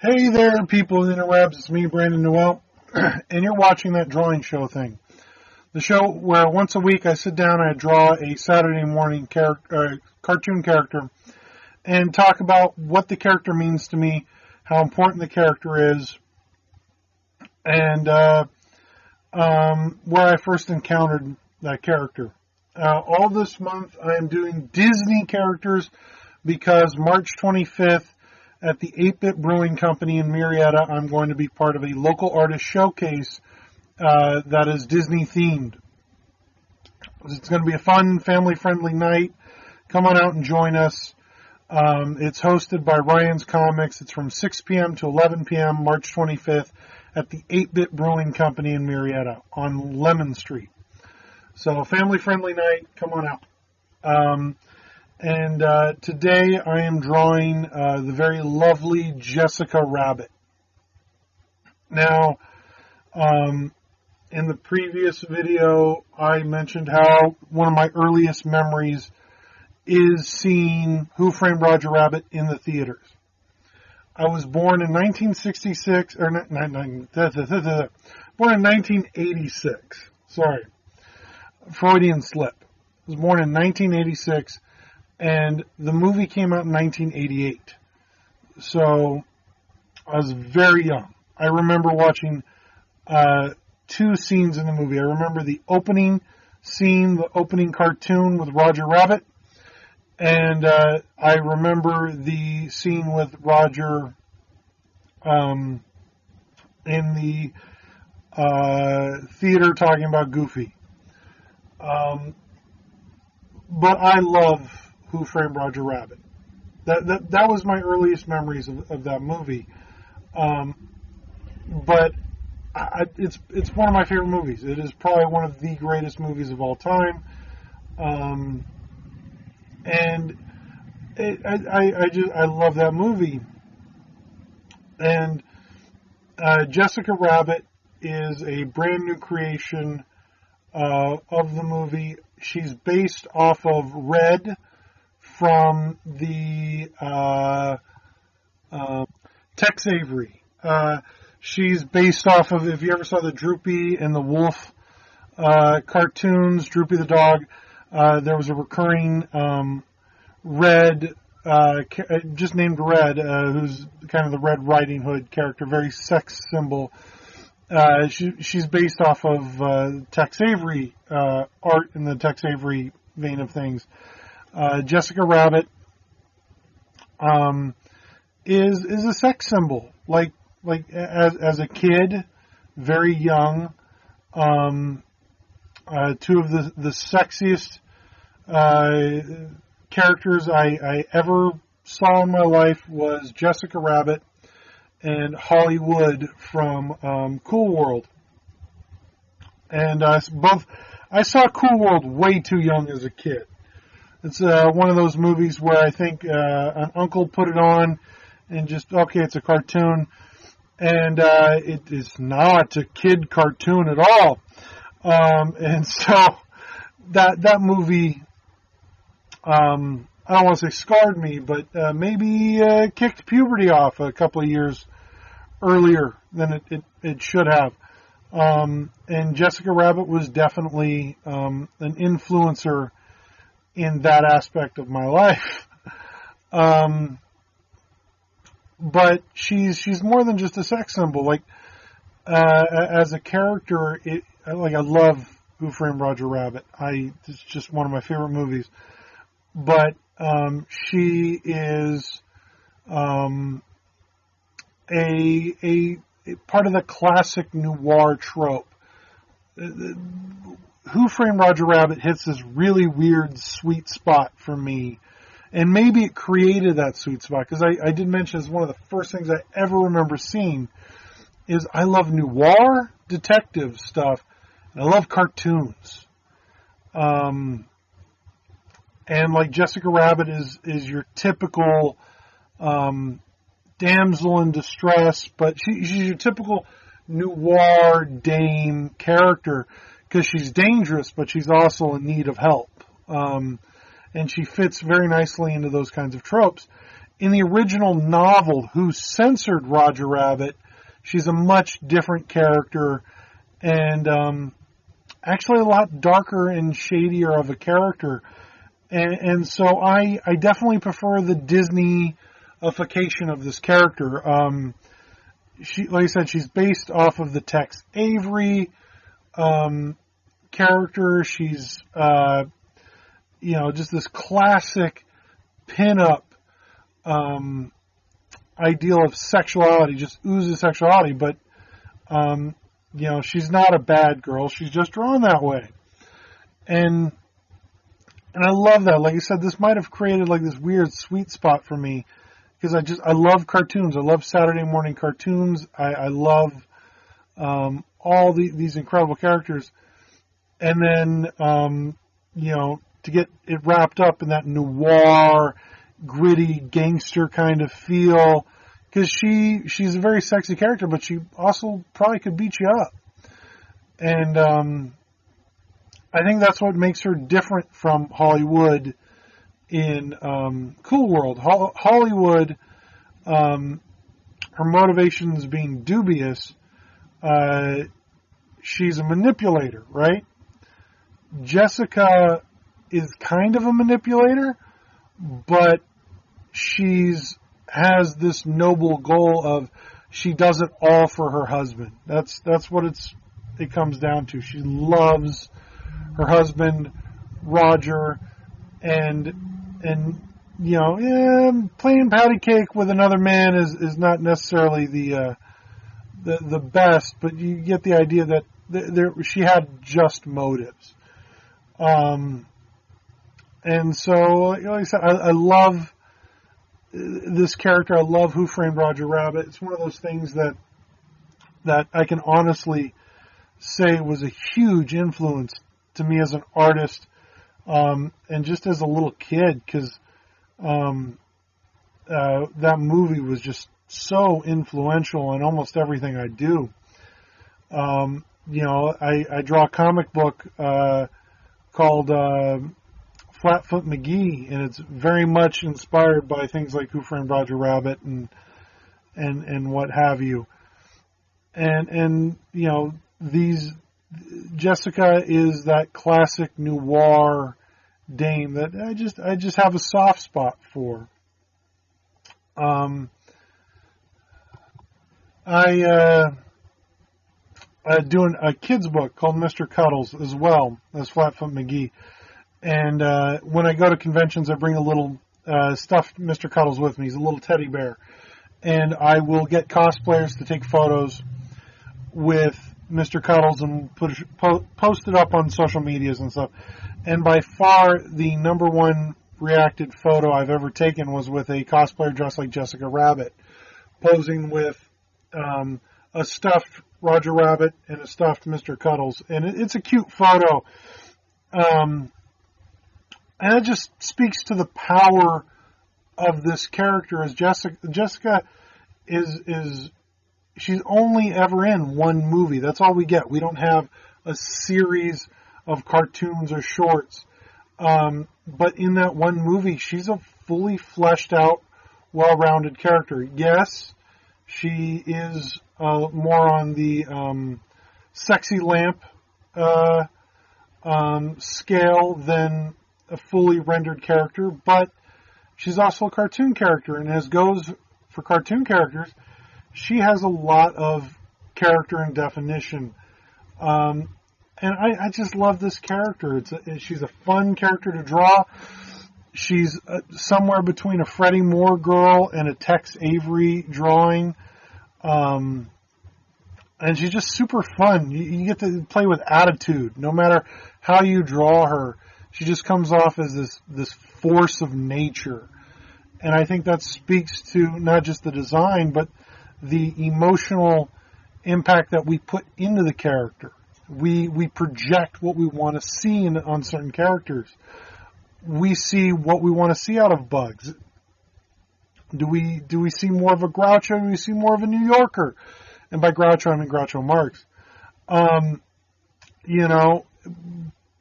Hey there, people of the interwebs. It's me, Brandon Noel, and you're watching that drawing show thing. The show where once a week I sit down and I draw a Saturday morning cartoon character and talk about what the character means to me, how important the character is, and where I first encountered that character. All this month I am doing Disney characters because March 25th at the 8-Bit Brewing Company in Marietta, I'm going to be part of a local artist showcase that is Disney themed. It's going to be a fun, family-friendly night. Come on out and join us. It's hosted by Ryan's Comics. It's from 6 p.m. to 11 p.m. March 25th at the 8-Bit Brewing Company in Marietta on Lemon Street. So, family-friendly night. Come on out. And today I am drawing the very lovely Jessica Rabbit. Now, in the previous video, I mentioned how one of my earliest memories is seeing Who Framed Roger Rabbit in the theaters. I was born in 1966, or born in 1986. Sorry, Freudian slip. I was born in 1986. And the movie came out in 1988. So I was very young. I remember watching two scenes in the movie. I remember the opening scene, the opening cartoon with Roger Rabbit. And I remember the scene with Roger in the theater talking about Goofy. But I love Who Framed Roger Rabbit. That was my earliest memories of that movie. But it's one of my favorite movies. It is probably one of the greatest movies of all time. And I love that movie. And Jessica Rabbit is a brand new creation of the movie. She's based off of Red from the Tex Avery. She's based off of, if you ever saw the Droopy and the Wolf cartoons, Droopy the dog, there was a recurring Red, just named Red, who's kind of the Red Riding Hood character, very sex symbol. She's based off of Tex Avery art in the Tex Avery vein of things. Jessica Rabbit is a sex symbol. Like as a kid, very young. Two of the sexiest characters I ever saw in my life was Jessica Rabbit and Hollywood from Cool World. And I saw Cool World way too young as a kid. It's one of those movies where I think an uncle put it on and just, okay, it's a cartoon. And it is not a kid cartoon at all. And so that movie, I don't want to say scarred me, but maybe kicked puberty off a couple of years earlier than it should have. And Jessica Rabbit was definitely an influencer in that aspect of my life. But she's more than just a sex symbol. Like as a character, I love Who Framed Roger Rabbit. It's just one of my favorite movies. But she is a part of the classic noir trope. Who Framed Roger Rabbit hits this really weird sweet spot for me. And maybe it created that sweet spot, because I did mention it's one of the first things I ever remember seeing is I love noir detective stuff, and I love cartoons. And like Jessica Rabbit is your typical damsel in distress, but she's your typical noir dame character, because she's dangerous, but she's also in need of help. And she fits very nicely into those kinds of tropes. in the original novel, who censored Roger Rabbit, she's a much different character, and actually a lot darker and shadier of a character. And so I definitely prefer the Disney-ification of this character. She, like I said, she's based off of the Tex Avery character. She's, just this classic pin-up ideal of sexuality, just oozes sexuality, but, she's not a bad girl. She's just drawn that way. And I love that. Like I said, this might have created like this weird sweet spot for me, because I love cartoons. I love Saturday morning cartoons. I love all these incredible characters. And then, to get it wrapped up in that noir, gritty gangster kind of feel, because she's a very sexy character, but she also probably could beat you up. And I think that's what makes her different from Hollywood in Cool World. Hollywood, her motivations being dubious, she's a manipulator, right? Jessica is kind of a manipulator, but has this noble goal of she does it all for her husband. That's what it comes down to. She loves her husband, Roger, and playing patty cake with another man is not necessarily the best, but you get the idea that she had just motives. And so, like I said, I love this character. I love Who Framed Roger Rabbit. It's one of those things that I can honestly say was a huge influence to me as an artist, and just as a little kid, because that movie was just so influential in almost everything I do. I draw a comic book called Flatfoot McGee, and it's very much inspired by things like Who Framed Roger Rabbit and what have you. And Jessica is that classic noir dame that I just have a soft spot for. Doing a kid's book called Mr. Cuddles as well as Flatfoot McGee. And when I go to conventions, I bring a little stuffed Mr. Cuddles with me. He's a little teddy bear. And I will get cosplayers to take photos with Mr. Cuddles and post it up on social medias and stuff. And by far, the number one reacted photo I've ever taken was with a cosplayer dressed like Jessica Rabbit, posing with a stuffed Roger Rabbit and a stuffed Mr. Cuddles. And it's a cute photo. And it just speaks to the power of this character as Jessica is she's only ever in one movie. That's all we get. We don't have a series of cartoons or shorts. But in that one movie, she's a fully fleshed out, well-rounded character. Yes, she is more on the sexy lamp scale than a fully rendered character, but she's also a cartoon character, and as goes for cartoon characters, she has a lot of character and definition. And I just love this character. She's a fun character to draw. She's somewhere between a Freddie Moore girl and a Tex Avery drawing. And she's just super fun. You get to play with attitude. No matter how you draw her, she just comes off as this force of nature. And I think that speaks to not just the design, but the emotional impact that we put into the character. We project what we want to see on certain characters. We see what we want to see out of Bugs. Do we see more of a Groucho? Do we see more of a New Yorker? And by Groucho, I mean Groucho Marx.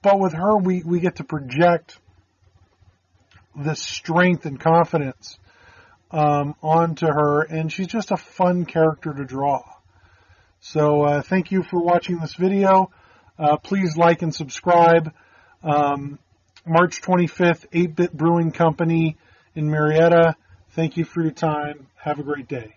But with her, we get to project this strength and confidence. onto her, and she's just a fun character to draw. So thank you for watching this video. Please like and subscribe. March 25th, 8-Bit Brewing Company in Marietta. Thank you for your time. Have a great day.